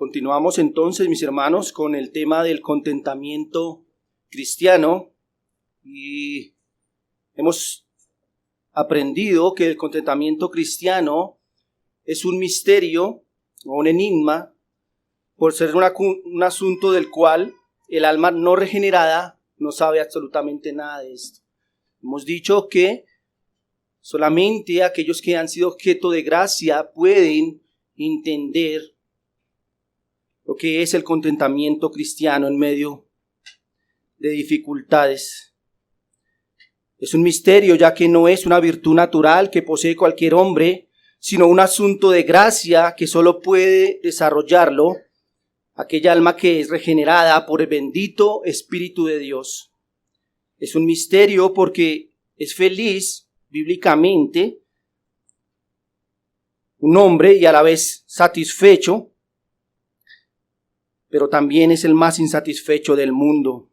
Continuamos entonces, mis hermanos, con el tema del contentamiento cristiano y hemos aprendido que el contentamiento cristiano es un misterio o un enigma por ser un asunto del cual el alma no regenerada no sabe absolutamente nada de esto. Hemos dicho que solamente aquellos que han sido objeto de gracia pueden entender lo que es el contentamiento cristiano en medio de dificultades. Es un misterio, ya que no es una virtud natural que posee cualquier hombre, sino un asunto de gracia que solo puede desarrollarlo aquella alma que es regenerada por el bendito Espíritu de Dios. Es un misterio porque es feliz bíblicamente un hombre y a la vez satisfecho, pero también es el más insatisfecho del mundo.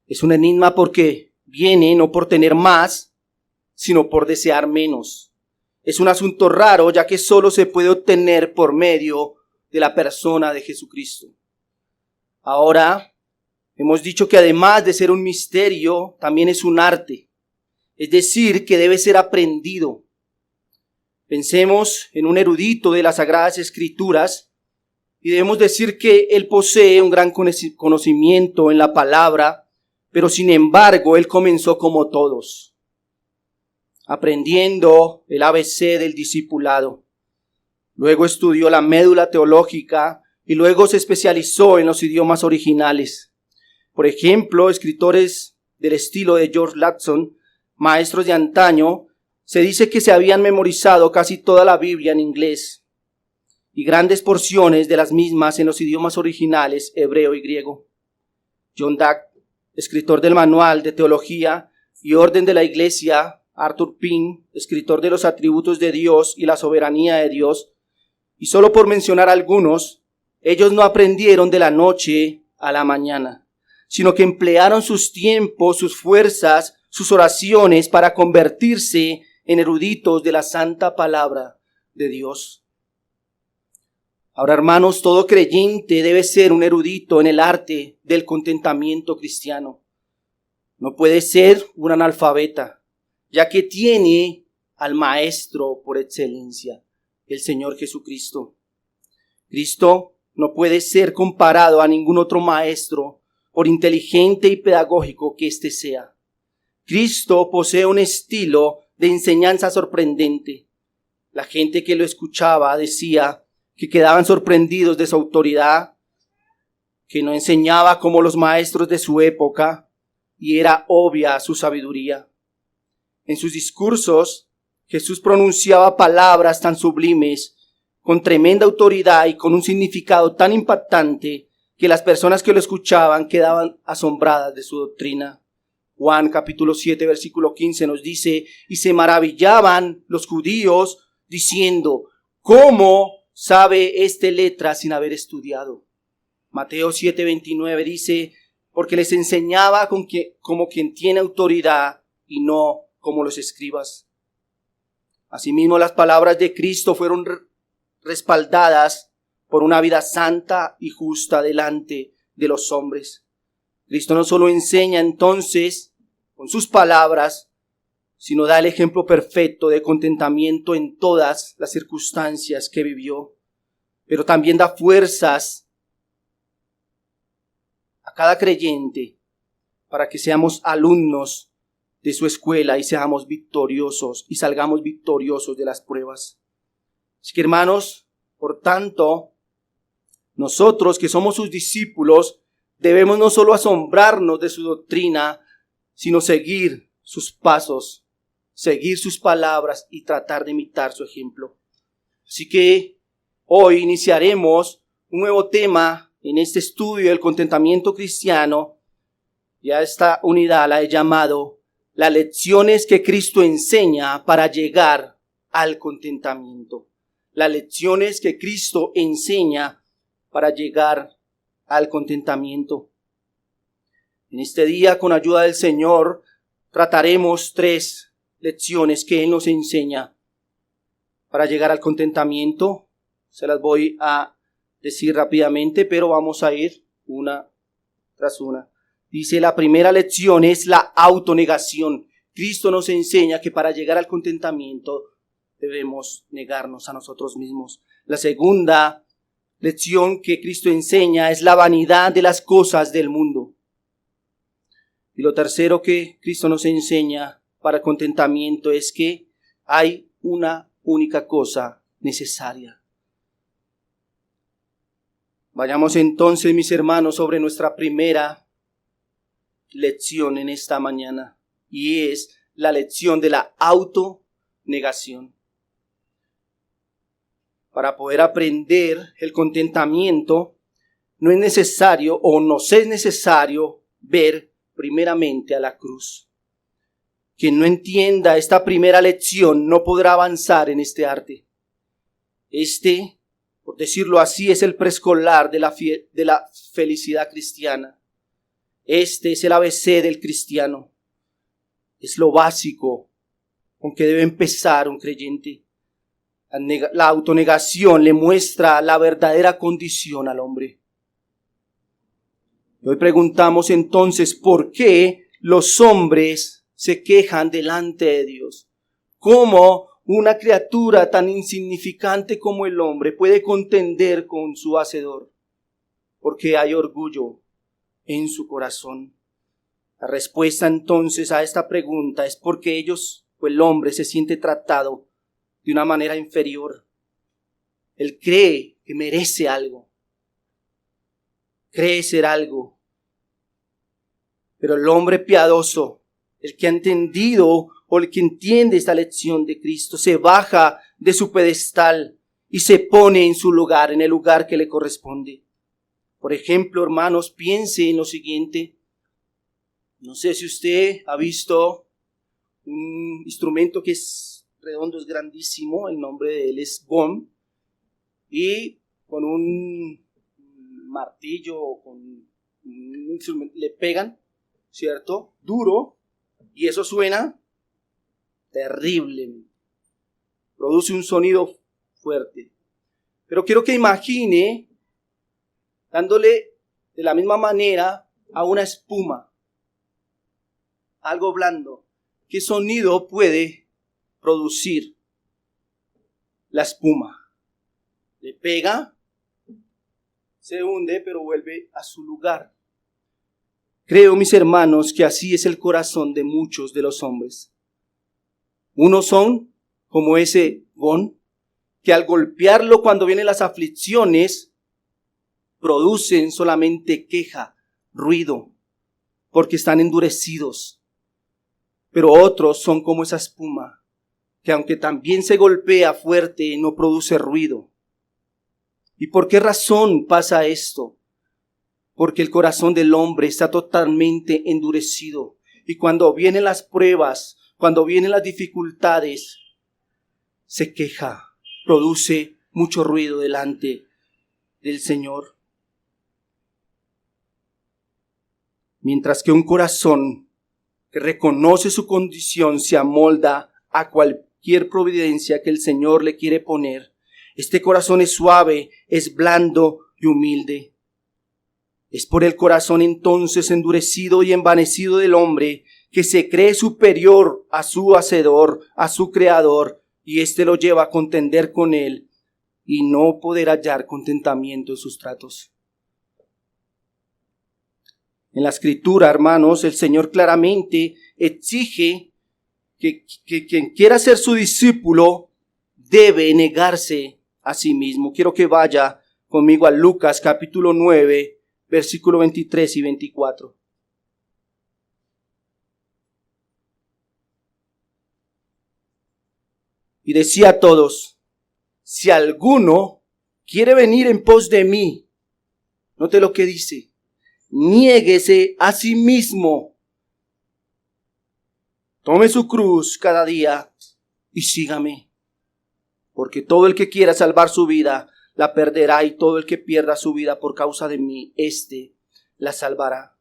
Es un enigma porque viene no por tener más, sino por desear menos. Es un asunto raro, ya que solo se puede obtener por medio de la persona de Jesucristo. Ahora, hemos dicho que además de ser un misterio, también es un arte. Es decir, que debe ser aprendido. Pensemos en un erudito de las Sagradas Escrituras y debemos decir que él posee un gran conocimiento en la palabra, pero sin embargo él comenzó como todos, aprendiendo el ABC del discipulado. Luego estudió la médula teológica y luego se especializó en los idiomas originales. Por ejemplo, escritores del estilo de George Lawson, maestros de antaño, se dice que se habían memorizado casi toda la Biblia en inglés y grandes porciones de las mismas en los idiomas originales hebreo y griego. John Dack, escritor del Manual de Teología y Orden de la Iglesia, Arthur Pym, escritor de los atributos de Dios y la soberanía de Dios, y solo por mencionar algunos, ellos no aprendieron de la noche a la mañana, sino que emplearon sus tiempos, sus fuerzas, sus oraciones para convertirse en eruditos de la santa palabra de Dios. Ahora, hermanos, todo creyente debe ser un erudito en el arte del contentamiento cristiano. No puede ser un analfabeta, ya que tiene al maestro por excelencia, el Señor Jesucristo. Cristo no puede ser comparado a ningún otro maestro, por inteligente y pedagógico que éste sea. Cristo posee un estilo de enseñanza sorprendente. La gente que lo escuchaba decía que quedaban sorprendidos de su autoridad, que no enseñaba como los maestros de su época y era obvia su sabiduría. En sus discursos, Jesús pronunciaba palabras tan sublimes, con tremenda autoridad y con un significado tan impactante que las personas que lo escuchaban quedaban asombradas de su doctrina. Juan capítulo 7 versículo 15 nos dice: y se maravillaban los judíos diciendo, ¿cómo sabe este letra sin haber estudiado? Mateo 7:29 dice, porque les enseñaba como quien tiene autoridad y no como los escribas. Asimismo, las palabras de Cristo fueron respaldadas por una vida santa y justa delante de los hombres. Cristo no solo enseña entonces con sus palabras, sino da el ejemplo perfecto de contentamiento en todas las circunstancias que vivió, pero también da fuerzas a cada creyente para que seamos alumnos de su escuela y seamos victoriosos y salgamos victoriosos de las pruebas. Así que, hermanos, por tanto, nosotros que somos sus discípulos debemos no solo asombrarnos de su doctrina, sino seguir sus pasos, seguir sus palabras y tratar de imitar su ejemplo. Así que hoy iniciaremos un nuevo tema en este estudio del contentamiento cristiano. Ya esta unidad la he llamado las lecciones que Cristo enseña para llegar al contentamiento. Las lecciones que Cristo enseña para llegar al contentamiento. En este día, con ayuda del Señor, trataremos 3 lecciones que Él nos enseña para llegar al contentamiento. Se las voy a decir rápidamente, pero vamos a ir una tras una. Dice, la primera lección es la autonegación. Cristo nos enseña que para llegar al contentamiento debemos negarnos a nosotros mismos. La segunda lección que Cristo enseña es la vanidad de las cosas del mundo. Y lo tercero que Cristo nos enseña para el contentamiento es que hay una única cosa necesaria. Vayamos entonces, mis hermanos, sobre nuestra primera lección en esta mañana, y es la lección de la autonegación. Para poder aprender el contentamiento, no es necesario o nos es necesario ver primeramente a la cruz. Quien no entienda esta primera lección no podrá avanzar en este arte. Por decirlo así, es el preescolar de la felicidad cristiana. Este es el ABC del cristiano. Es lo básico con que debe empezar un creyente. La autonegación le muestra la verdadera condición al hombre. Y hoy preguntamos entonces, ¿por qué los hombres se quejan delante de Dios? ¿Cómo una criatura tan insignificante como el hombre puede contender con su Hacedor? Porque hay orgullo en su corazón. La respuesta entonces a esta pregunta es porque ellos, o el hombre, se siente tratado de una manera inferior. Él cree que merece algo. Cree ser algo. Pero el hombre piadoso, el que ha entendido o el que entiende esta lección de Cristo, se baja de su pedestal y se pone en su lugar, en el lugar que le corresponde. Por ejemplo, hermanos, piense en lo siguiente. No sé si usted ha visto un instrumento que es redondo, es grandísimo, el nombre de él es gong, y con un martillo o con un instrumento le pegan, ¿cierto? Duro, y eso suena terrible, produce un sonido fuerte. Pero quiero que imagine dándole de la misma manera a una espuma, algo blando. ¿Qué sonido puede producir la espuma? Le pega, se hunde, pero vuelve a su lugar. Creo, mis hermanos, que así es el corazón de muchos de los hombres. Unos son como ese gong, que al golpearlo cuando vienen las aflicciones, producen solamente queja, ruido, porque están endurecidos. Pero otros son como esa espuma, que aunque también se golpea fuerte, no produce ruido. ¿Y por qué razón pasa esto? Porque el corazón del hombre está totalmente endurecido. Y cuando vienen las pruebas, cuando vienen las dificultades, se queja, produce mucho ruido delante del Señor. Mientras que un corazón que reconoce su condición se amolda a cualquier providencia que el Señor le quiere poner. Este corazón es suave, es blando y humilde. Es por el corazón entonces endurecido y envanecido del hombre que se cree superior a su Hacedor, a su Creador, y éste lo lleva a contender con él y no poder hallar contentamiento en sus tratos. En la Escritura, hermanos, el Señor claramente exige que quien quiera ser su discípulo debe negarse a sí mismo. Quiero que vaya conmigo a Lucas capítulo 9, versículo 23 y 24. Y decía a todos, si alguno quiere venir en pos de mí, note lo que dice, niéguese a sí mismo, tome su cruz cada día y sígame. Porque todo el que quiera salvar su vida, la perderá, y todo el que pierda su vida por causa de mí, la salvará.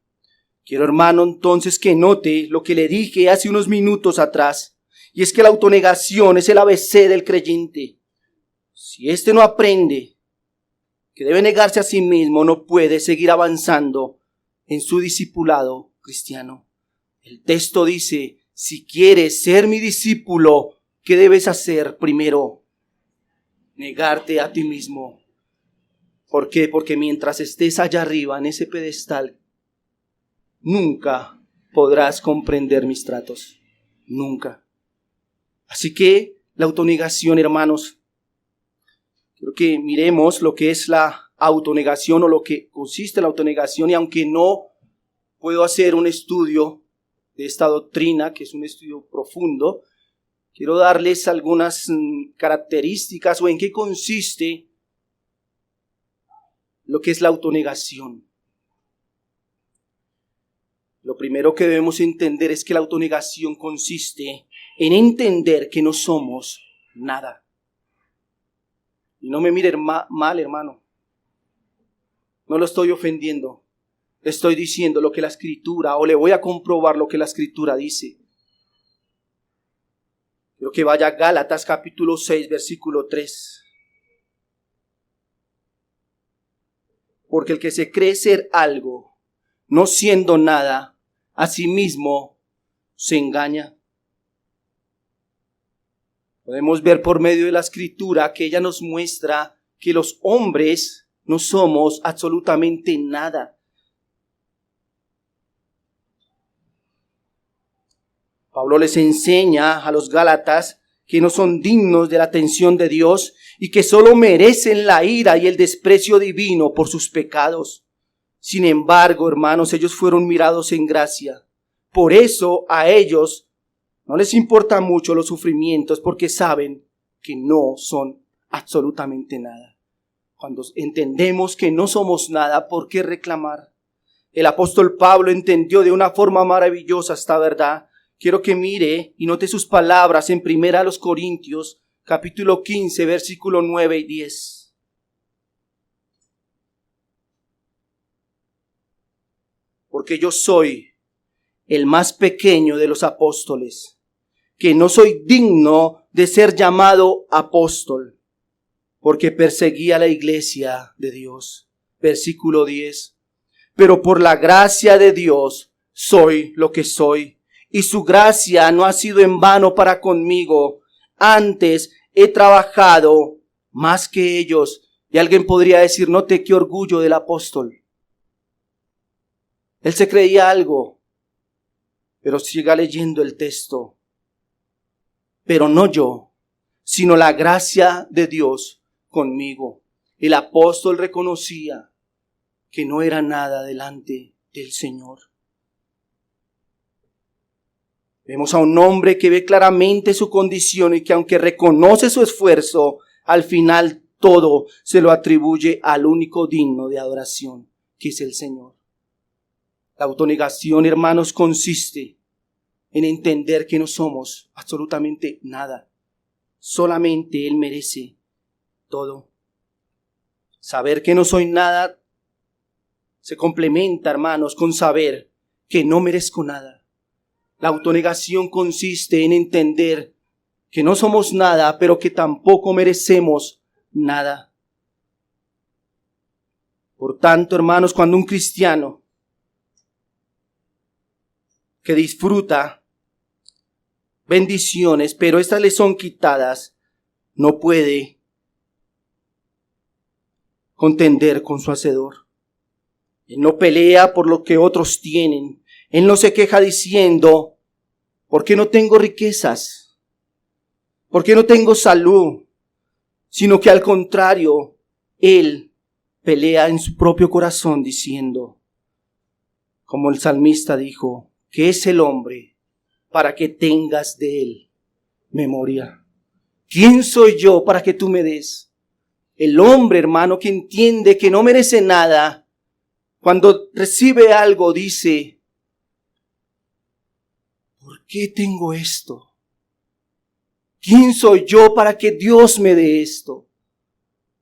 Quiero, hermano, entonces que note lo que le dije hace unos minutos atrás, y es que la autonegación es el ABC del creyente. Si no aprende que debe negarse a sí mismo, no puede seguir avanzando en su discipulado cristiano. El texto dice, si quieres ser mi discípulo, ¿qué debes hacer? Primero, negarte a ti mismo. ¿Por qué? Porque mientras estés allá arriba, en ese pedestal, nunca podrás comprender mis tratos. Nunca. Así que la autonegación, hermanos, quiero que miremos lo que es la autonegación o lo que consiste la autonegación, y aunque no puedo hacer un estudio de esta doctrina, que es un estudio profundo, quiero darles algunas características o en qué consiste lo que es la autonegación. Lo primero que debemos entender es que la autonegación consiste en entender que no somos nada. Y no me miren mal, hermano. No lo estoy ofendiendo. Le estoy diciendo lo que la Escritura, o le voy a comprobar lo que la Escritura dice. Quiero que vaya a Gálatas capítulo 6, versículo 3. Porque el que se cree ser algo, no siendo nada, a sí mismo se engaña. Podemos ver por medio de la Escritura que ella nos muestra que los hombres no somos absolutamente nada. Pablo les enseña a los Gálatas que no son dignos de la atención de Dios y que solo merecen la ira y el desprecio divino por sus pecados. Sin embargo, hermanos, ellos fueron mirados en gracia. Por eso a ellos no les importa mucho los sufrimientos, porque saben que no son absolutamente nada. Cuando entendemos que no somos nada, ¿por qué reclamar? El apóstol Pablo entendió de una forma maravillosa esta verdad. Quiero que mire y note sus palabras en 1 Corintios, capítulo 15, versículo 9 y 10. Porque yo soy el más pequeño de los apóstoles, que no soy digno de ser llamado apóstol, porque perseguía la iglesia de Dios. Versículo 10. Pero por la gracia de Dios soy lo que soy, y su gracia no ha sido en vano para conmigo. Antes he trabajado más que ellos. Y alguien podría decir, note qué orgullo del apóstol. Él se creía algo, pero siga leyendo el texto. Pero no yo, sino la gracia de Dios conmigo. El apóstol reconocía que no era nada delante del Señor. Vemos a un hombre que ve claramente su condición y que aunque reconoce su esfuerzo, al final todo se lo atribuye al único digno de adoración, que es el Señor. La autonegación, hermanos, consiste en entender que no somos absolutamente nada. Solamente Él merece todo. Saber que no soy nada se complementa, hermanos, con saber que no merezco nada. La autonegación consiste en entender que no somos nada, pero que tampoco merecemos nada. Por tanto, hermanos, cuando un cristiano que disfruta bendiciones, pero estas le son quitadas, no puede contender con su Hacedor. Él no pelea por lo que otros tienen. Él no se queja diciendo, ¿por qué no tengo riquezas? ¿Por qué no tengo salud? Sino que al contrario, Él pelea en su propio corazón diciendo, como el salmista dijo, ¿qué es el hombre para que tengas de él memoria? ¿Quién soy yo para que tú me des? El hombre, hermano, que entiende que no merece nada, cuando recibe algo dice, ¿por qué tengo esto? ¿Quién soy yo para que Dios me dé esto?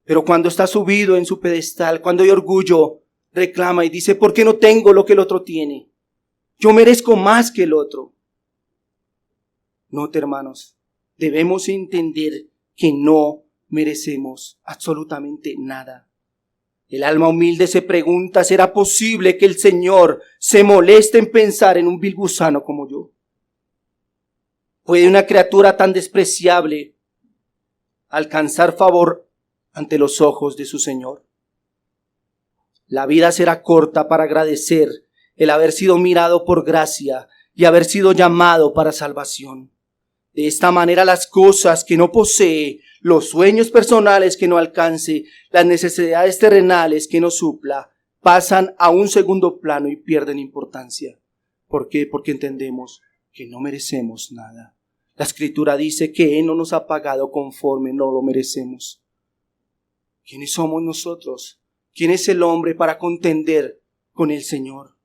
Pero cuando está subido en su pedestal, cuando hay orgullo, reclama y dice, ¿por qué no tengo lo que el otro tiene? Yo merezco más que el otro. No, hermanos, debemos entender que no merecemos absolutamente nada. El alma humilde se pregunta, ¿será posible que el Señor se moleste en pensar en un vil gusano como yo? ¿Puede una criatura tan despreciable alcanzar favor ante los ojos de su Señor? La vida será corta para agradecer el haber sido mirado por gracia y haber sido llamado para salvación. De esta manera las cosas que no posee, los sueños personales que no alcance, las necesidades terrenales que no supla, pasan a un segundo plano y pierden importancia. ¿Por qué? Porque entendemos que no merecemos nada. La Escritura dice que Él no nos ha pagado conforme no lo merecemos. ¿Quiénes somos nosotros? ¿Quién es el hombre para contender con el Señor?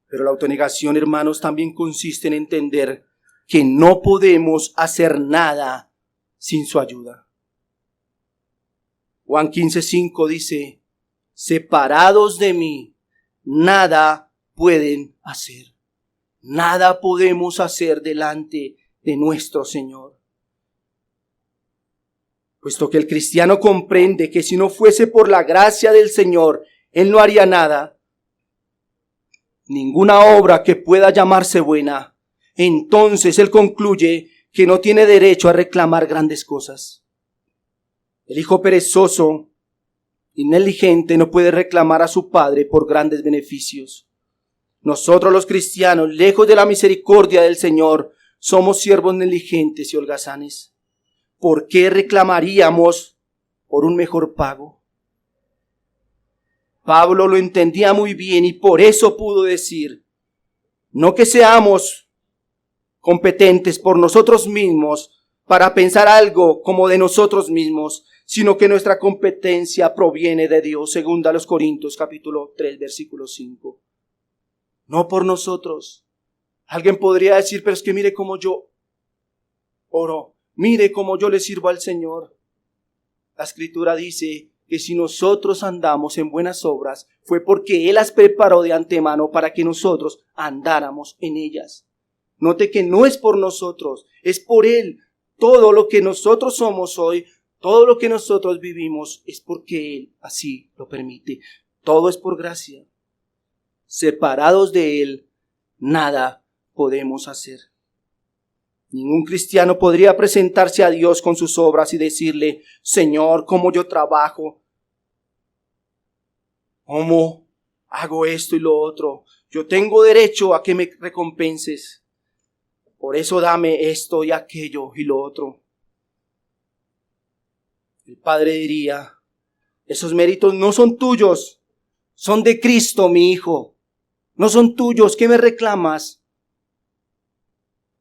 Pero la autonegación, hermanos, también consiste en entender que no podemos hacer nada sin su ayuda. Juan 15:5 dice, separados de mí, nada pueden hacer. Nada podemos hacer delante de nuestro Señor. Puesto que el cristiano comprende que si no fuese por la gracia del Señor, él no haría nada, ninguna obra que pueda llamarse buena, entonces él concluye que no tiene derecho a reclamar grandes cosas. El hijo perezoso y negligente no puede reclamar a su padre por grandes beneficios. Nosotros los cristianos, lejos de la misericordia del Señor, somos siervos negligentes y holgazanes. ¿Por qué reclamaríamos por un mejor pago? Pablo lo entendía muy bien y por eso pudo decir, no que seamos competentes por nosotros mismos para pensar algo como de nosotros mismos, sino que nuestra competencia proviene de Dios, según a los Corintios capítulo 3, versículo 5. No por nosotros. Alguien podría decir, pero es que mire cómo yo oro, mire cómo yo le sirvo al Señor. La Escritura dice que si nosotros andamos en buenas obras, fue porque Él las preparó de antemano para que nosotros andáramos en ellas. Note que no es por nosotros, es por Él. Todo lo que nosotros somos hoy, todo lo que nosotros vivimos, es porque Él así lo permite. Todo es por gracia. Separados de Él, nada podemos hacer. Ningún cristiano podría presentarse a Dios con sus obras y decirle, Señor, cómo yo trabajo, cómo hago esto y lo otro. Yo tengo derecho a que me recompenses. Por eso dame esto y aquello y lo otro. El Padre diría, esos méritos no son tuyos, son de Cristo, mi Hijo. No son tuyos, ¿qué me reclamas?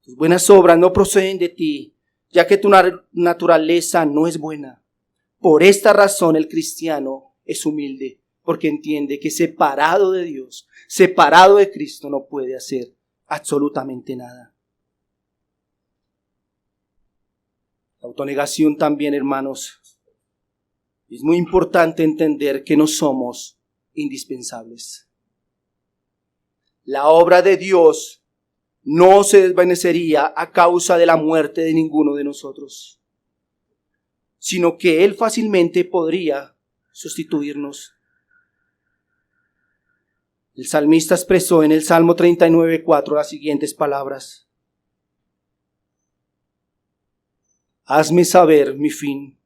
Tus buenas obras no proceden de ti, ya que tu naturaleza no es buena. Por esta razón el cristiano es humilde, porque entiende que separado de Dios, separado de Cristo, no puede hacer absolutamente nada. La autonegación también, hermanos, es muy importante entender que no somos indispensables. La obra de Dios no se desvanecería a causa de la muerte de ninguno de nosotros, sino que Él fácilmente podría sustituirnos. El salmista expresó en el Salmo 39:4 las siguientes palabras. Hazme saber mi fin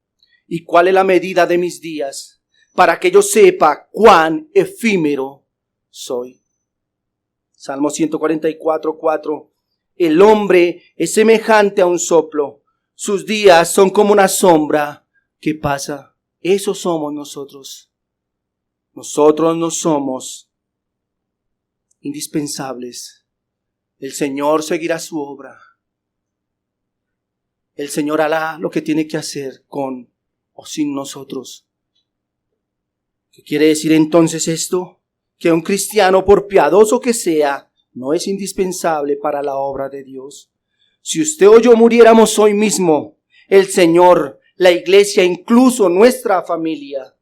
y cuál es la medida de mis días, para que yo sepa cuán efímero soy. Salmo 144:4. El hombre es semejante a un soplo. Sus días son como una sombra que pasa. Eso somos nosotros. Nosotros no somos indispensables. El Señor seguirá su obra. El Señor hará lo que tiene que hacer con o sin nosotros. ¿Qué quiere decir entonces esto? Que un cristiano, por piadoso que sea, no es indispensable para la obra de Dios. Si usted o yo muriéramos hoy mismo, el Señor, la iglesia, incluso nuestra familia,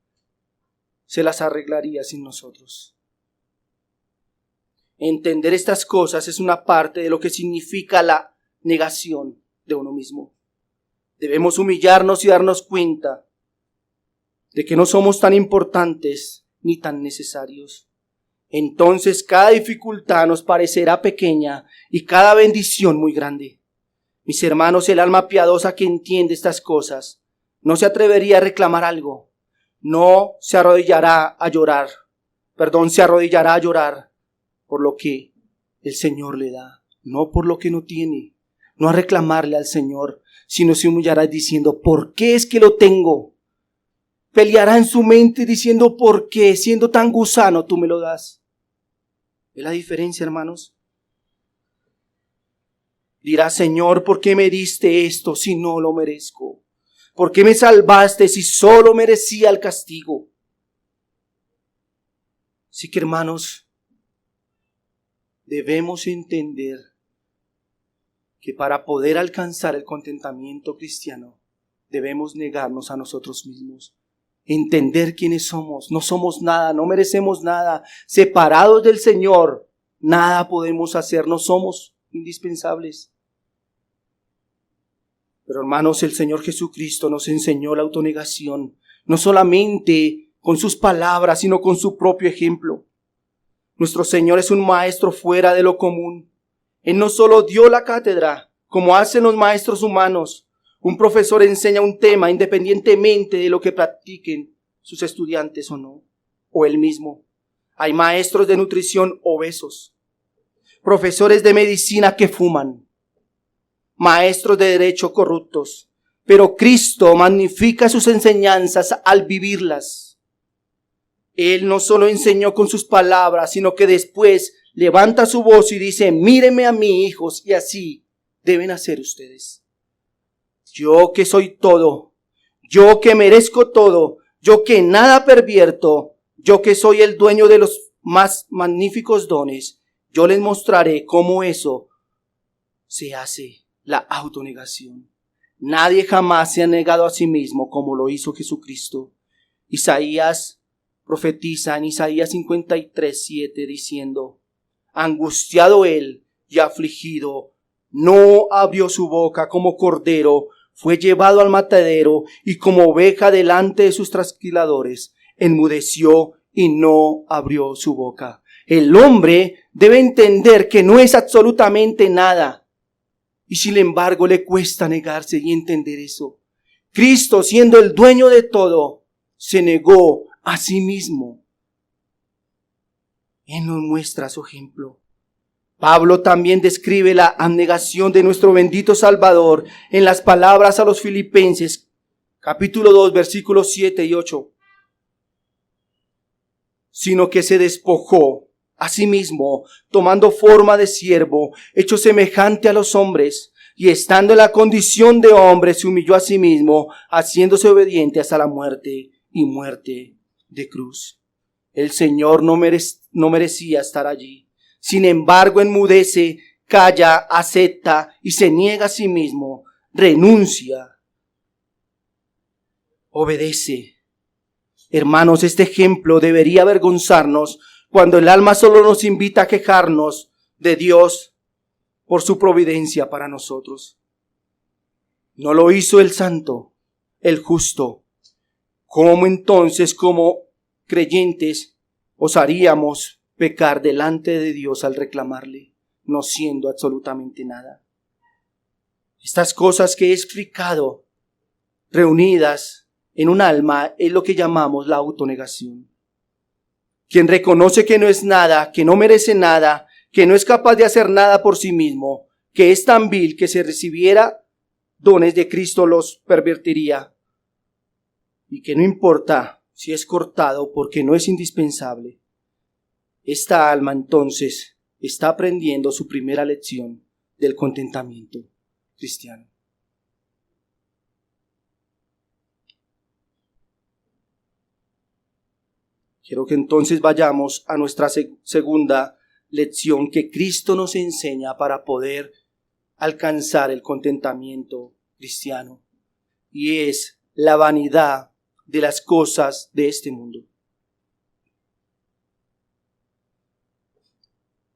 se las arreglaría sin nosotros. Entender estas cosas es una parte de lo que significa la negación de uno mismo. Debemos humillarnos y darnos cuenta de que no somos tan importantes ni tan necesarios. Entonces cada dificultad nos parecerá pequeña y cada bendición muy grande. Mis hermanos, el alma piadosa que entiende estas cosas no se atrevería a reclamar algo, se arrodillará a llorar por lo que el Señor le da, no por lo que no tiene, no a reclamarle al Señor, sino se humillará diciendo, ¿por qué es que lo tengo? Peleará en su mente diciendo, ¿por qué siendo tan gusano tú me lo das? ¿Ve la diferencia, hermanos? Dirá, Señor, ¿por qué me diste esto si no lo merezco? ¿Por qué me salvaste si solo merecía el castigo? Así que, hermanos, debemos entender que para poder alcanzar el contentamiento cristiano, debemos negarnos a nosotros mismos. Entender quiénes somos. No somos nada, no merecemos nada. Separados del Señor, nada podemos hacer. No somos indispensables. Pero hermanos, el Señor Jesucristo nos enseñó la autonegación, no solamente con sus palabras, sino con su propio ejemplo. Nuestro Señor es un maestro fuera de lo común. Él no solo dio la cátedra, como hacen los maestros humanos. Un profesor enseña un tema independientemente de lo que practiquen sus estudiantes o no, o él mismo. Hay maestros de nutrición obesos, profesores de medicina que fuman, maestros de derecho corruptos, pero Cristo magnifica sus enseñanzas al vivirlas. Él no solo enseñó con sus palabras, sino que después levanta su voz y dice, mírenme a mí, hijos, y así deben hacer ustedes. Yo que soy todo, yo que merezco todo, yo que nada pervierto, yo que soy el dueño de los más magníficos dones, yo les mostraré cómo eso se hace, la autonegación. Nadie jamás se ha negado a sí mismo como lo hizo Jesucristo. Isaías profetiza en Isaías 53:7 diciendo, angustiado él y afligido, no abrió su boca, como cordero fue llevado al matadero, y como oveja delante de sus trasquiladores, enmudeció y no abrió su boca. El hombre debe entender que no es absolutamente nada, y sin embargo le cuesta negarse y entender eso. Cristo, siendo el dueño de todo, se negó a sí mismo. Él nos muestra su ejemplo. Pablo también describe la abnegación de nuestro bendito Salvador en las palabras a los Filipenses, capítulo 2, versículos 7 y 8. Sino que se despojó a sí mismo, tomando forma de siervo, hecho semejante a los hombres, y estando en la condición de hombre, se humilló a sí mismo, haciéndose obediente hasta la muerte y muerte de cruz. El Señor no merecía estar allí. Sin embargo, enmudece, calla, acepta y se niega a sí mismo, renuncia, obedece. Hermanos, este ejemplo debería avergonzarnos cuando el alma solo nos invita a quejarnos de Dios por su providencia para nosotros. No lo hizo el santo, el justo. ¿Cómo entonces, como creyentes, osaríamos pecar delante de Dios al reclamarle, no siendo absolutamente nada? Estas cosas que he explicado, reunidas en un alma, es lo que llamamos la autonegación. Quien reconoce que no es nada, que no merece nada, que no es capaz de hacer nada por sí mismo, que es tan vil que si recibiera dones de Cristo los pervertiría, y que no importa si es cortado porque no es indispensable. Esta alma entonces está aprendiendo su primera lección del contentamiento cristiano. Quiero que entonces vayamos a nuestra segunda lección que Cristo nos enseña para poder alcanzar el contentamiento cristiano, y es la vanidad de las cosas de este mundo.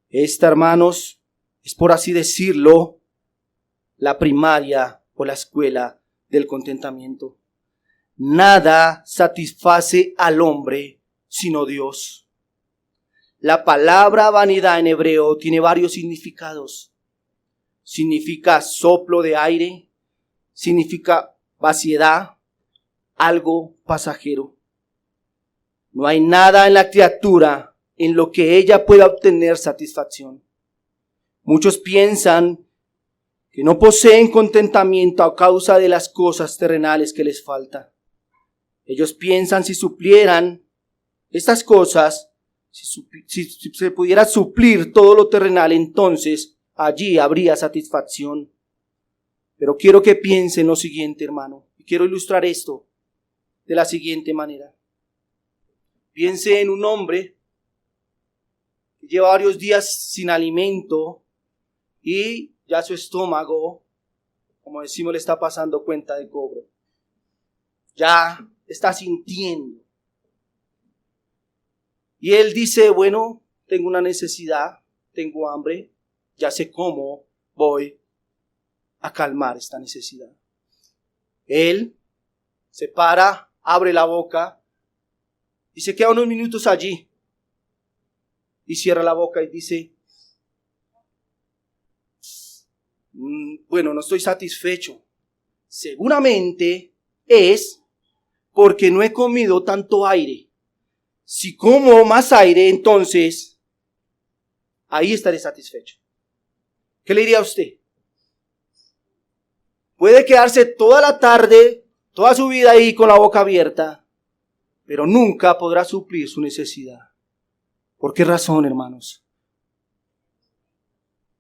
Esta, hermanos, es, por así decirlo, la primaria o la escuela del contentamiento. nada satisface al hombre sino Dios. La palabra vanidad en hebreo tiene varios significados. Significa soplo de aire, significa vaciedad, algo pasajero. No hay nada en la criatura en lo que ella pueda obtener satisfacción. Muchos piensan que no poseen contentamiento a causa de las cosas terrenales que les faltan. Ellos piensan si suplieran estas cosas, si se pudiera suplir todo lo terrenal, entonces allí habría satisfacción. Pero quiero que piensen lo siguiente, hermano, y quiero ilustrar esto de la siguiente manera. Piense en un hombre que lleva varios días sin alimento y ya su estómago, como decimos, le está pasando cuenta de cobro. Ya está sintiendo. Y él dice, bueno, tengo una necesidad, tengo hambre, ya sé cómo voy a calmar esta necesidad. Él se para, abre la boca y se queda unos minutos allí. Y cierra la boca y dice, bueno, no estoy satisfecho. Seguramente es porque no he comido tanto aire. Si como más aire, entonces ahí estaré satisfecho. ¿Qué le diría a usted? Puede quedarse toda la tarde, toda su vida ahí con la boca abierta, pero nunca podrá suplir su necesidad. ¿Por qué razón, hermanos?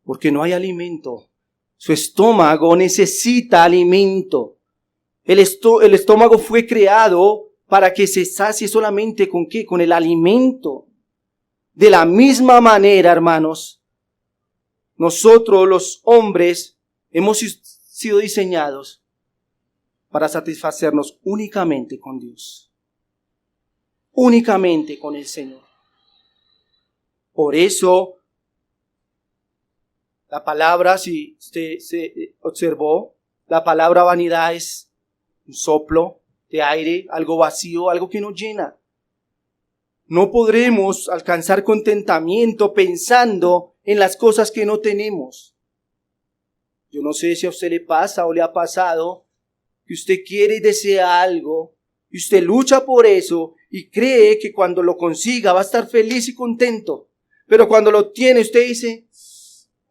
Porque no hay alimento. Su estómago necesita alimento. El estómago fue creado para que se sacie solamente ¿con qué? Con el alimento. De la misma manera, hermanos, nosotros los hombres hemos sido diseñados para satisfacernos únicamente con Dios. Únicamente con el Señor. Por eso, la palabra, si usted se observó, la palabra vanidad es un soplo de aire, algo vacío, algo que no llena. No podremos alcanzar contentamiento pensando en las cosas que no tenemos. Yo no sé si a usted le pasa o le ha pasado que usted quiere y desea algo y usted lucha por eso y cree que cuando lo consiga va a estar feliz y contento. Pero cuando lo tiene usted dice,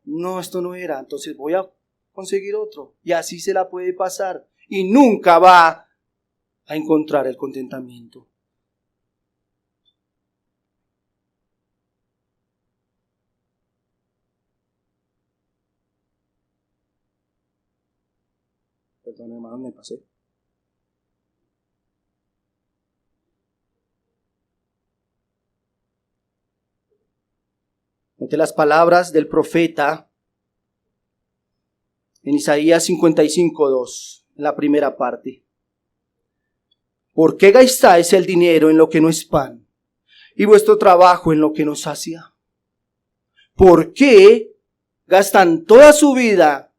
no, esto no era, entonces voy a conseguir otro. Y así se la puede pasar y nunca va a encontrar el contentamiento. Perdón, hermano, me pasé. Note las palabras del profeta en Isaías 55:2, en la primera parte. ¿Por qué gastáis el dinero en lo que no es pan y vuestro trabajo en lo que no sacia? ¿Por qué gastan toda su vida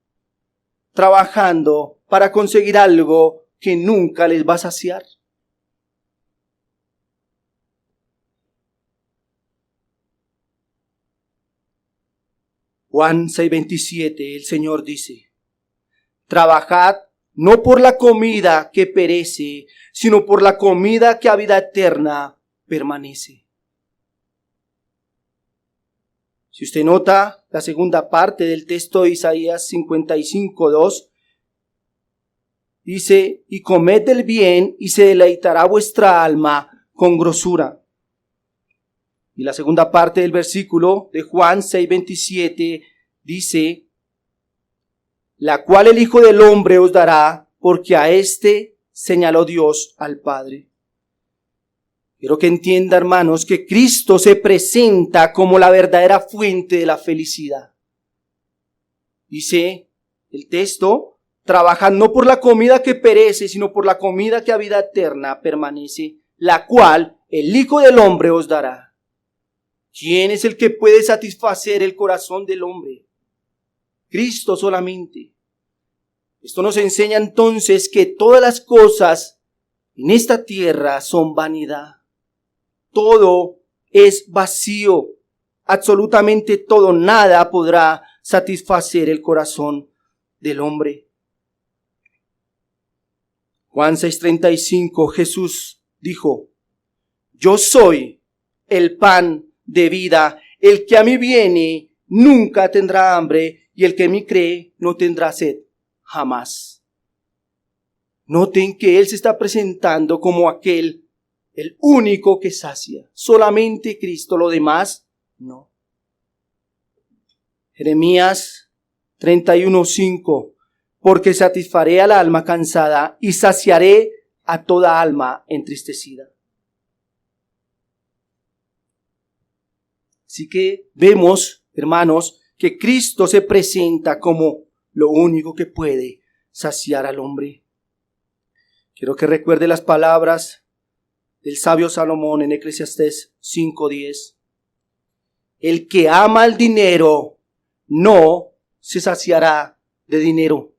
trabajando para conseguir algo que nunca les va a saciar? Juan 6:27, el Señor dice, trabajad no por la comida que perece, sino por la comida que a vida eterna permanece. Si usted nota la segunda parte del texto de Isaías 55:2, dice, y comed del bien y se deleitará vuestra alma con grosura. Y la segunda parte del versículo de Juan 6:27 dice, la cual el Hijo del Hombre os dará, porque a éste señaló Dios al Padre. Quiero que entienda, hermanos, que Cristo se presenta como la verdadera fuente de la felicidad. Dice el texto, trabajad no por la comida que perece, sino por la comida que a vida eterna permanece, la cual el Hijo del Hombre os dará. ¿Quién es el que puede satisfacer el corazón del hombre? Cristo solamente. Esto nos enseña entonces que todas las cosas en esta tierra son vanidad. Todo es vacío. Absolutamente todo, nada podrá satisfacer el corazón del hombre. Juan 6:35, Jesús dijo: yo soy el pan de vida. El que a mí viene nunca tendrá hambre, y el que en mí cree no tendrá sed jamás. Noten que Él se está presentando como aquel, el único que sacia. Solamente Cristo, lo demás no. Jeremías 31:5, porque satisfaré al alma cansada y saciaré a toda alma entristecida. Así que vemos, hermanos, que Cristo se presenta como lo único que puede saciar al hombre. Quiero que recuerde las palabras del sabio Salomón en Eclesiastés 5:10. El que ama el dinero no se saciará de dinero.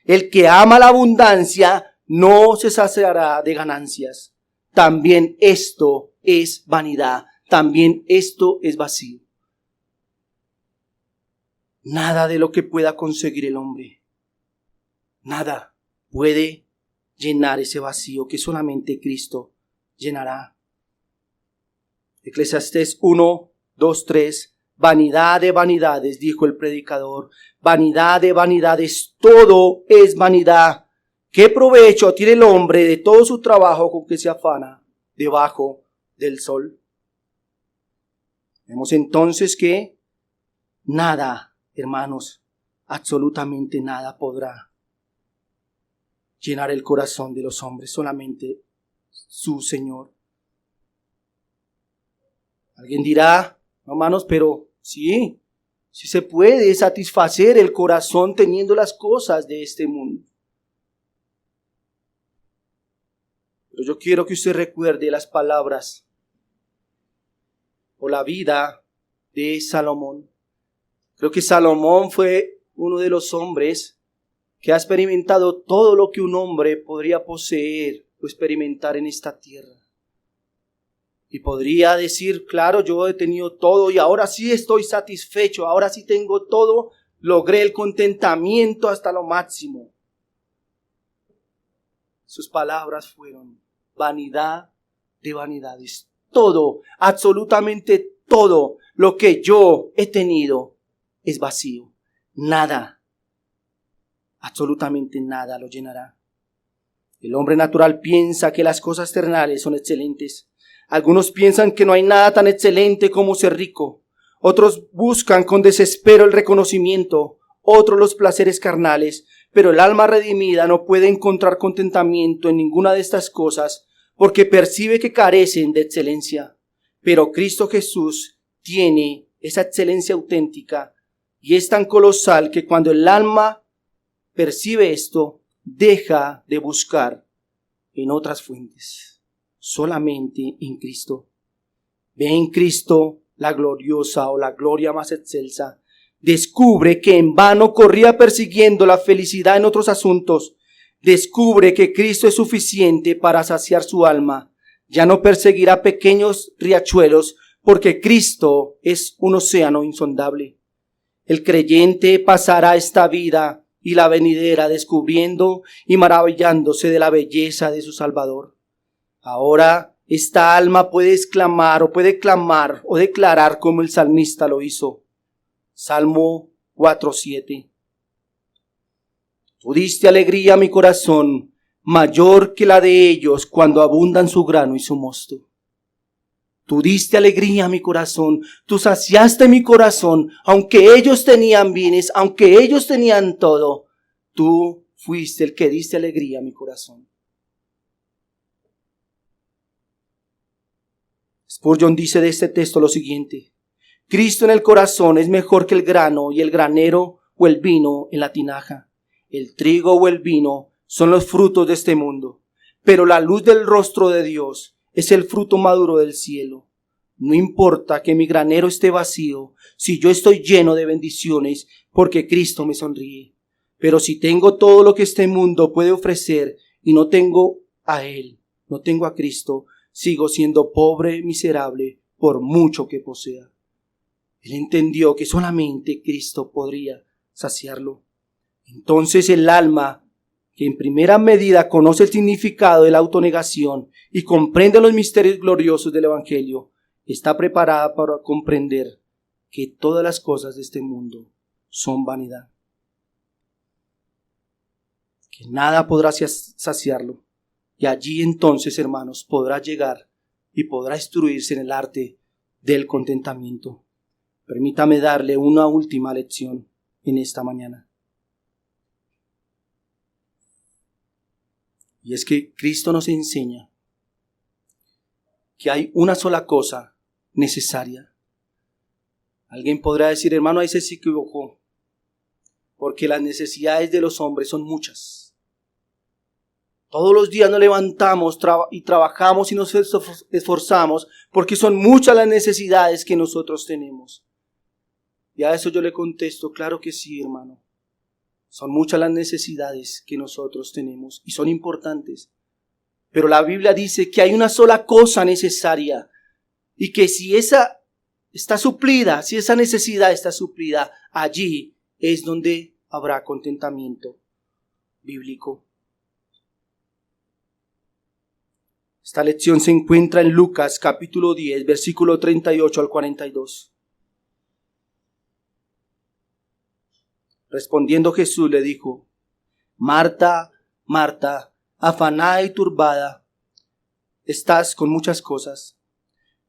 El que ama la abundancia no se saciará de ganancias. También esto es vanidad. También esto es vacío. Nada de lo que pueda conseguir el hombre, nada puede llenar ese vacío que solamente Cristo llenará. Eclesiastés 1:2-3. Vanidad de vanidades, dijo el predicador. Vanidad de vanidades, todo es vanidad. ¿Qué provecho tiene el hombre de todo su trabajo con que se afana debajo del sol? Vemos entonces que nada, hermanos, absolutamente nada podrá llenar el corazón de los hombres, solamente su Señor. Alguien dirá: no, hermanos, pero sí se puede satisfacer el corazón teniendo las cosas de este mundo. Pero yo quiero que usted recuerde las palabras o la vida de Salomón. Creo que Salomón fue uno de los hombres que ha experimentado todo lo que un hombre podría poseer o experimentar en esta tierra. Y podría decir: claro, yo he tenido todo y ahora sí estoy satisfecho, ahora sí tengo todo, logré el contentamiento hasta lo máximo. Sus palabras fueron: vanidad de vanidades. Todo, absolutamente todo lo que yo he tenido es vacío. Nada, absolutamente nada lo llenará. El hombre natural piensa que las cosas terrenales son excelentes. Algunos piensan que no hay nada tan excelente como ser rico. Otros buscan con desespero el reconocimiento, otros los placeres carnales. Pero el alma redimida no puede encontrar contentamiento en ninguna de estas cosas, porque percibe que carecen de excelencia. Pero Cristo Jesús tiene esa excelencia auténtica y es tan colosal que cuando el alma percibe esto, deja de buscar en otras fuentes, solamente en Cristo. Ve en Cristo la gloriosa o la gloria más excelsa. Descubre que en vano corría persiguiendo la felicidad en otros asuntos. Descubre que Cristo es suficiente para saciar su alma. Ya no perseguirá pequeños riachuelos, porque Cristo es un océano insondable. El creyente pasará esta vida y la venidera descubriendo y maravillándose de la belleza de su Salvador. Ahora esta alma puede exclamar o puede clamar o declarar como el salmista lo hizo. Salmo 4:7. Tú diste alegría a mi corazón, mayor que la de ellos cuando abundan su grano y su mosto. Tú diste alegría a mi corazón, tú saciaste mi corazón, aunque ellos tenían bienes, aunque ellos tenían todo, tú fuiste el que diste alegría a mi corazón. Spurgeon dice de este texto lo siguiente: Cristo en el corazón es mejor que el grano y el granero o el vino en la tinaja. El trigo o el vino son los frutos de este mundo, pero la luz del rostro de Dios es el fruto maduro del cielo. No importa que mi granero esté vacío, si yo estoy lleno de bendiciones, porque Cristo me sonríe. Pero si tengo todo lo que este mundo puede ofrecer y no tengo a Él, no tengo a Cristo, sigo siendo pobre, miserable, por mucho que posea. Él entendió que solamente Cristo podría saciarlo. Entonces el alma, que en primera medida conoce el significado de la autonegación y comprende los misterios gloriosos del Evangelio, está preparada para comprender que todas las cosas de este mundo son vanidad. Que nada podrá saciarlo. Y allí entonces, hermanos, podrá llegar y podrá instruirse en el arte del contentamiento. Permítame darle una última lección en esta mañana. Y es que Cristo nos enseña que hay una sola cosa necesaria. Alguien podrá decir, hermano, ahí se equivocó, porque las necesidades de los hombres son muchas. Todos los días nos levantamos y trabajamos y nos esforzamos porque son muchas las necesidades que nosotros tenemos. Y a eso yo le contesto, claro que sí, hermano. Son muchas las necesidades que nosotros tenemos y son importantes. Pero la Biblia dice que hay una sola cosa necesaria y que si esa está suplida, si esa necesidad está suplida, allí es donde habrá contentamiento bíblico. Esta lección se encuentra en Lucas capítulo 10, versículo 38 al 42. Respondiendo Jesús le dijo, Marta, Marta, afanada y turbada, estás con muchas cosas,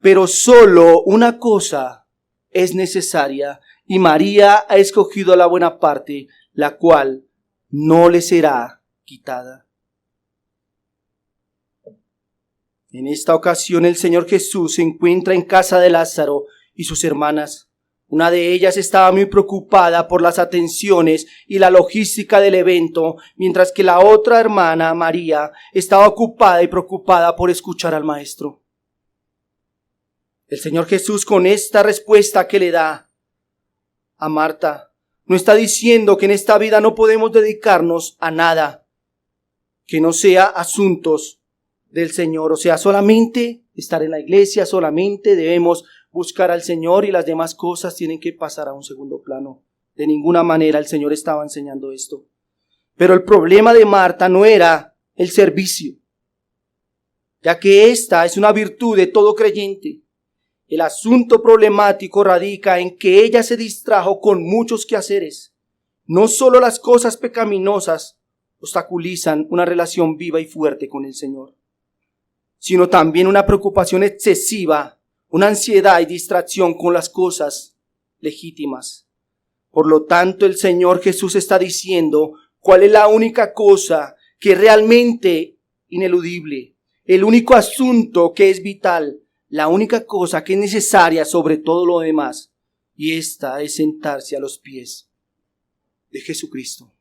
pero solo una cosa es necesaria, y María ha escogido la buena parte, la cual no le será quitada. En esta ocasión el Señor Jesús se encuentra en casa de Lázaro y sus hermanas. Una de ellas estaba muy preocupada por las atenciones y la logística del evento, mientras que la otra hermana, María, estaba ocupada y preocupada por escuchar al Maestro. El Señor Jesús, con esta respuesta que le da a Marta, no está diciendo que en esta vida no podemos dedicarnos a nada que no sea asuntos del Señor, o sea, solamente estar en la iglesia, solamente debemos buscar al Señor y las demás cosas tienen que pasar a un segundo plano. De ninguna manera el Señor estaba enseñando esto. Pero el problema de Marta no era el servicio, ya que esta es una virtud de todo creyente. El asunto problemático radica en que ella se distrajo con muchos quehaceres. No solo las cosas pecaminosas obstaculizan una relación viva y fuerte con el Señor, sino también una preocupación excesiva, una ansiedad y distracción con las cosas legítimas. Por lo tanto, el Señor Jesús está diciendo cuál es la única cosa que es realmente ineludible, el único asunto que es vital, la única cosa que es necesaria sobre todo lo demás, y esta es sentarse a los pies de Jesucristo.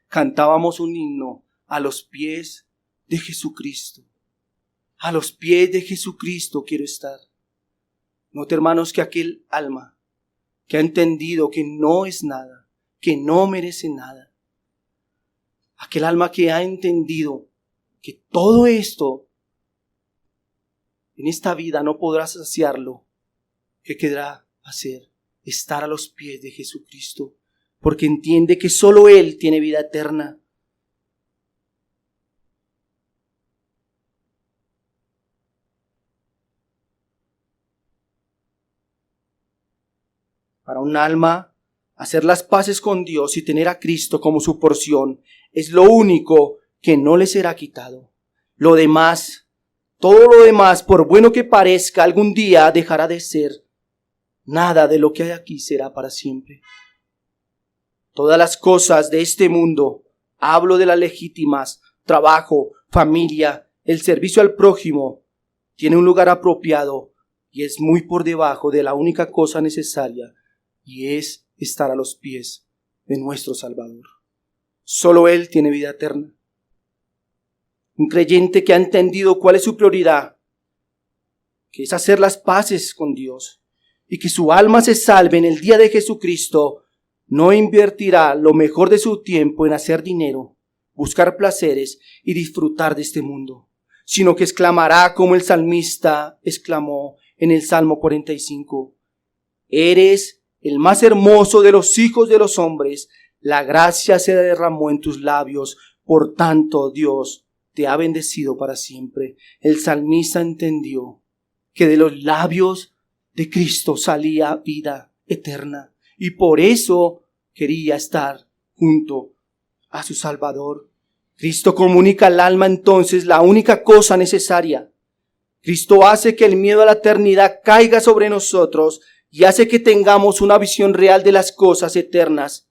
Cantábamos un himno, a los pies de Jesucristo. A los pies de Jesucristo quiero estar. Note, hermanos, que aquel alma que ha entendido que no es nada, que no merece nada, aquel alma que ha entendido que todo esto en esta vida no podrá saciarlo, ¿qué quedará hacer? Estar a los pies de Jesucristo, porque entiende que solo Él tiene vida eterna. Para un alma, hacer las paces con Dios y tener a Cristo como su porción es lo único que no le será quitado. Lo demás, todo lo demás, por bueno que parezca, algún día dejará de ser. Nada de lo que hay aquí será para siempre. Todas las cosas de este mundo, hablo de las legítimas, trabajo, familia, el servicio al prójimo, tiene un lugar apropiado y es muy por debajo de la única cosa necesaria, y es estar a los pies de nuestro Salvador. Solo Él tiene vida eterna. Un creyente que ha entendido cuál es su prioridad, que es hacer las paces con Dios y que su alma se salve en el día de Jesucristo, no invertirá lo mejor de su tiempo en hacer dinero buscar placeres y disfrutar de este mundo, sino que exclamará como el salmista exclamó en el Salmo 45. Eres el más hermoso de los hijos de los hombres, la gracia se derramó en tus labios, por tanto Dios te ha bendecido para siempre. El salmista entendió que de los labios de Cristo salía vida eterna y por eso quería estar junto a su Salvador. Cristo comunica al alma entonces la única cosa necesaria. Cristo hace que el miedo a la eternidad caiga sobre nosotros y hace que tengamos una visión real de las cosas eternas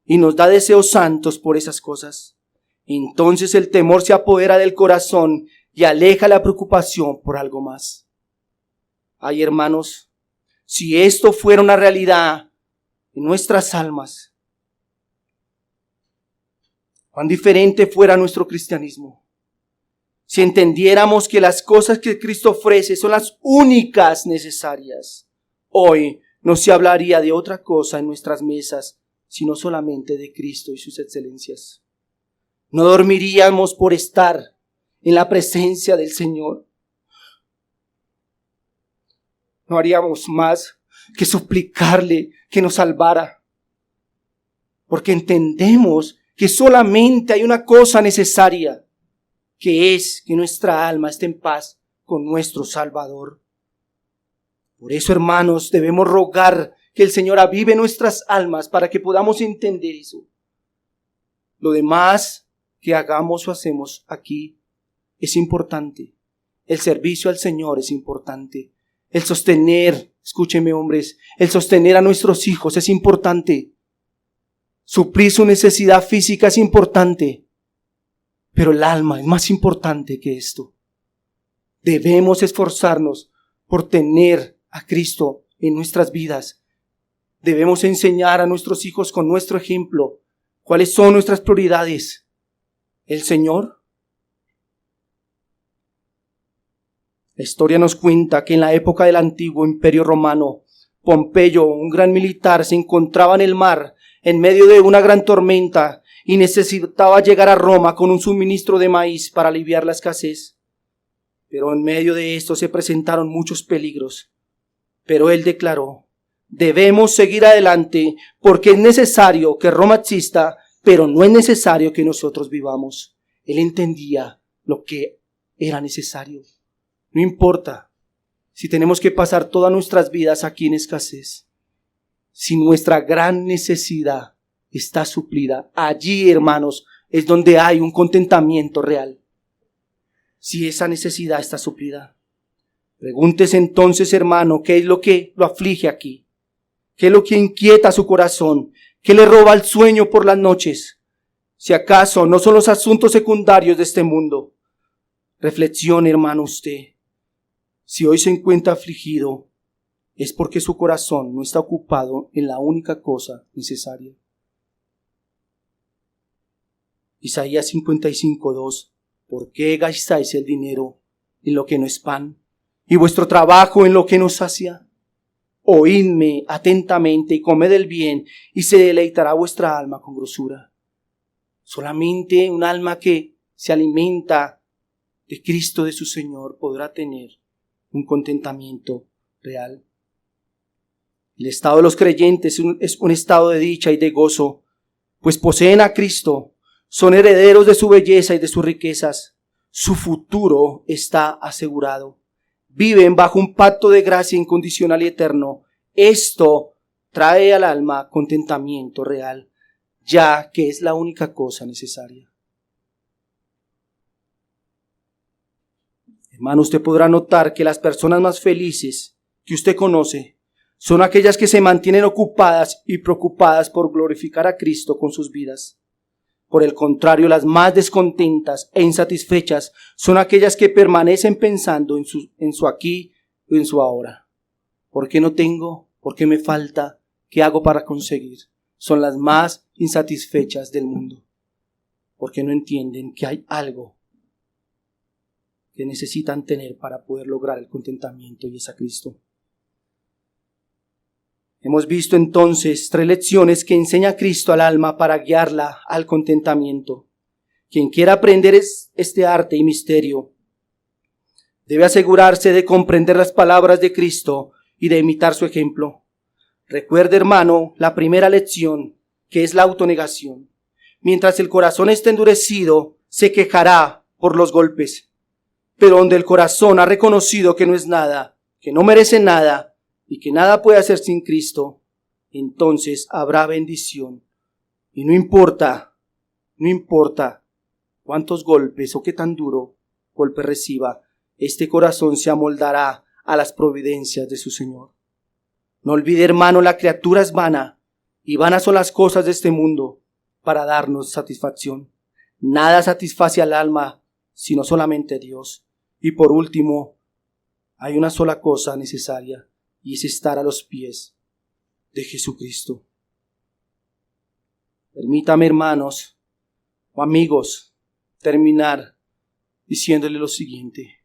y nos da deseos santos por esas cosas. Entonces el temor se apodera del corazón y aleja la preocupación por algo más. Ay, hermanos, si esto fuera una realidad en nuestras almas, cuán diferente fuera nuestro cristianismo. Si entendiéramos que las cosas que Cristo ofrece son las únicas necesarias, hoy no se hablaría de otra cosa en nuestras mesas, sino solamente de Cristo y sus excelencias. No dormiríamos por estar en la presencia del Señor. No haríamos más que suplicarle que nos salvara, porque entendemos que solamente hay una cosa necesaria, que es que nuestra alma esté en paz con nuestro Salvador. Por eso, hermanos, debemos rogar que el Señor avive nuestras almas para que podamos entender eso. Lo demás que hagamos o hacemos aquí es importante. El servicio al Señor es importante. El sostener, escúchenme hombres, el sostener a nuestros hijos es importante. Suplir su necesidad física es importante. Pero el alma es más importante que esto. Debemos esforzarnos por tener a Cristo en nuestras vidas. Debemos enseñar a nuestros hijos con nuestro ejemplo cuáles son nuestras prioridades. ¿El Señor? La historia nos cuenta que en la época del antiguo Imperio Romano, Pompeyo, un gran militar, se encontraba en el mar en medio de una gran tormenta y necesitaba llegar a Roma con un suministro de maíz para aliviar la escasez. Pero en medio de esto se presentaron muchos peligros. Pero él declaró: debemos seguir adelante porque es necesario que Roma exista, pero no es necesario que nosotros vivamos. Él entendía lo que era necesario. No importa si tenemos que pasar todas nuestras vidas aquí en escasez. Si nuestra gran necesidad está suplida, allí, hermanos, es donde hay un contentamiento real. Si esa necesidad está suplida. Pregúntese entonces, hermano, ¿qué es lo que lo aflige aquí? ¿Qué es lo que inquieta su corazón? ¿Qué le roba el sueño por las noches? Si acaso no son los asuntos secundarios de este mundo. Reflexione, hermano, usted. Si hoy se encuentra afligido, es porque su corazón no está ocupado en la única cosa necesaria. Isaías 55:2. ¿Por qué gastáis el dinero en lo que no es pan y vuestro trabajo en lo que no sacia? Oídme atentamente y comed el bien, y se deleitará vuestra alma con grosura. Solamente un alma que se alimenta de Cristo, de su Señor, podrá tener un contentamiento real. El estado de los creyentes es un estado de dicha y de gozo, pues poseen a Cristo, son herederos de su belleza y de sus riquezas. Su futuro está asegurado. Viven bajo un pacto de gracia incondicional y eterno. Esto trae al alma contentamiento real, ya que es la única cosa necesaria. Hermano, usted podrá notar que las personas más felices que usted conoce son aquellas que se mantienen ocupadas y preocupadas por glorificar a Cristo con sus vidas. Por el contrario, las más descontentas e insatisfechas son aquellas que permanecen pensando en su aquí y en su ahora. ¿Por qué no tengo? ¿Por qué me falta? ¿Qué hago para conseguir? Son las más insatisfechas del mundo, porque no entienden que hay algo que necesitan tener para poder lograr el contentamiento, y es a Cristo. Hemos visto entonces 3 lecciones que enseña Cristo al alma para guiarla al contentamiento. Quien quiera aprender este arte y misterio debe asegurarse de comprender las palabras de Cristo y de imitar su ejemplo. Recuerde, hermano, la primera lección, que es la autonegación. Mientras el corazón esté endurecido, se quejará por los golpes. Pero donde el corazón ha reconocido que no es nada, que no merece nada y que nada puede hacer sin Cristo, entonces habrá bendición. Y no importa cuántos golpes o qué tan duro golpe reciba, este corazón se amoldará a las providencias de su Señor. No olvide, hermano, la criatura es vana, y vanas son las cosas de este mundo para darnos satisfacción. Nada satisface al alma, sino solamente Dios. Y por último, hay una sola cosa necesaria, y es estar a los pies de Jesucristo. Permítame, hermanos o amigos, terminar diciéndole lo siguiente.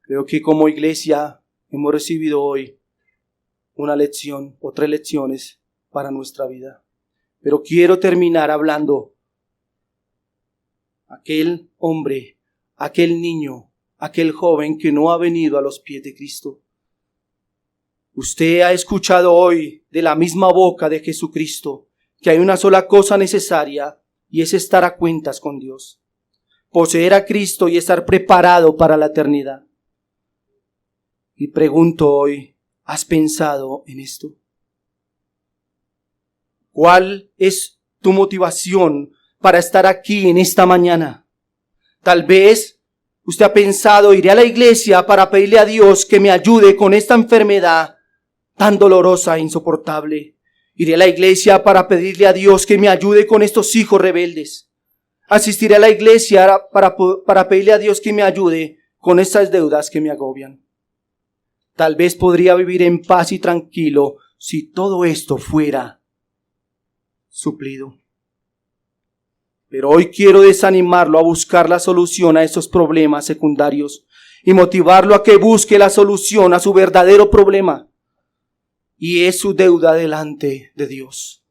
Creo que como iglesia hemos recibido hoy una lección o 3 lecciones para nuestra vida. Pero quiero terminar hablando aquel hombre, aquel niño, aquel joven que no ha venido a los pies de Cristo. Usted ha escuchado hoy de la misma boca de Jesucristo que hay una sola cosa necesaria y es estar a cuentas con Dios. Poseer a Cristo y estar preparado para la eternidad. Y pregunto hoy, ¿has pensado en esto? ¿Cuál es tu motivación para estar aquí en esta mañana? Tal vez usted ha pensado, iré a la iglesia para pedirle a Dios que me ayude con esta enfermedad tan dolorosa e insoportable. Iré a la iglesia para pedirle a Dios que me ayude con estos hijos rebeldes. Asistiré a la iglesia para pedirle a Dios que me ayude con estas deudas que me agobian. Tal vez podría vivir en paz y tranquilo si todo esto fuera suplido. Pero hoy quiero desanimarlo a buscar la solución a esos problemas secundarios y motivarlo a que busque la solución a su verdadero problema, y es su deuda delante de Dios.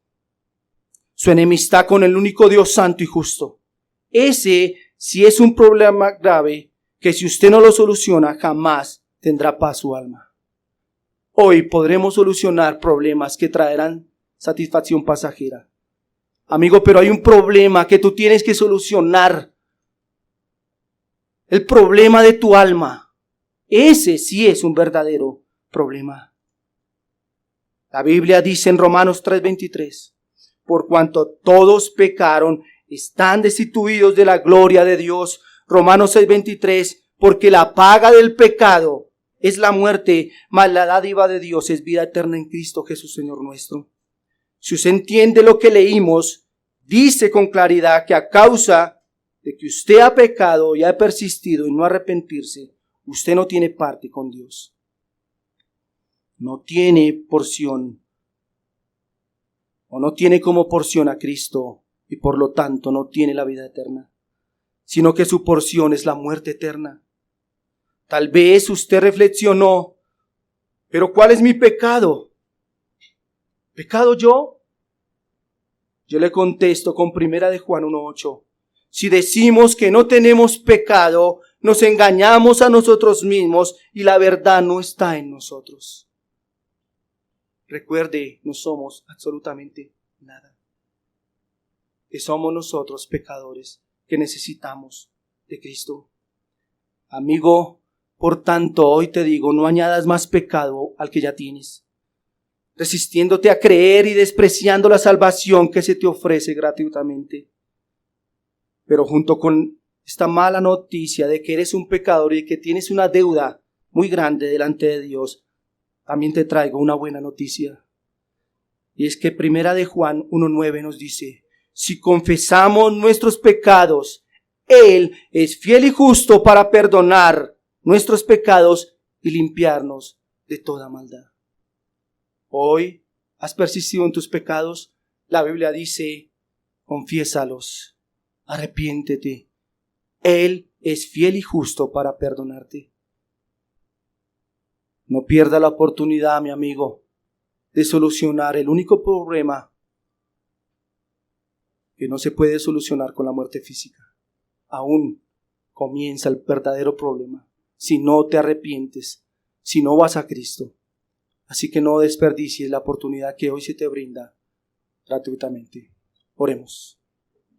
Su enemistad con el único Dios santo y justo. Ese sí es un problema grave que si usted no lo soluciona jamás tendrá paz su alma. Hoy podremos solucionar problemas que traerán satisfacción pasajera. Amigo, pero hay un problema que tú tienes que solucionar. El problema de tu alma. Ese sí es un verdadero problema. La Biblia dice en Romanos 3:23, por cuanto todos pecaron, están destituidos de la gloria de Dios. Romanos 6:23, porque la paga del pecado es la muerte, mas la dádiva de Dios es vida eterna en Cristo Jesús, Señor nuestro. Si usted entiende lo que leímos, dice con claridad que a causa de que usted ha pecado y ha persistido en no arrepentirse, usted no tiene parte con Dios. No tiene porción, o no tiene como porción a Cristo, y por lo tanto no tiene la vida eterna, sino que su porción es la muerte eterna. Tal vez usted reflexionó, pero ¿cuál es mi pecado? ¿Pecado yo? Yo le contesto con 1 Juan 1:8. Si decimos que no tenemos pecado, nos engañamos a nosotros mismos y la verdad no está en nosotros. Recuerde, no somos absolutamente nada. Que somos nosotros pecadores que necesitamos de Cristo. Amigo, por tanto, hoy te digo, no añadas más pecado al que ya tienes, resistiéndote a creer y despreciando la salvación que se te ofrece gratuitamente. Pero junto con esta mala noticia de que eres un pecador y que tienes una deuda muy grande delante de Dios, también te traigo una buena noticia. Y es que 1 Juan 1:9 nos dice, si confesamos nuestros pecados, Él es fiel y justo para perdonar nuestros pecados y limpiarnos de toda maldad. Hoy has persistido en tus pecados. La Biblia dice, confiésalos, arrepiéntete. Él es fiel y justo para perdonarte. No pierda la oportunidad, mi amigo, de solucionar el único problema que no se puede solucionar con la muerte física. aún comienza el verdadero problema. Si no te arrepientes, si no vas a Cristo. Así que no desperdicies la oportunidad que hoy se te brinda gratuitamente. Oremos.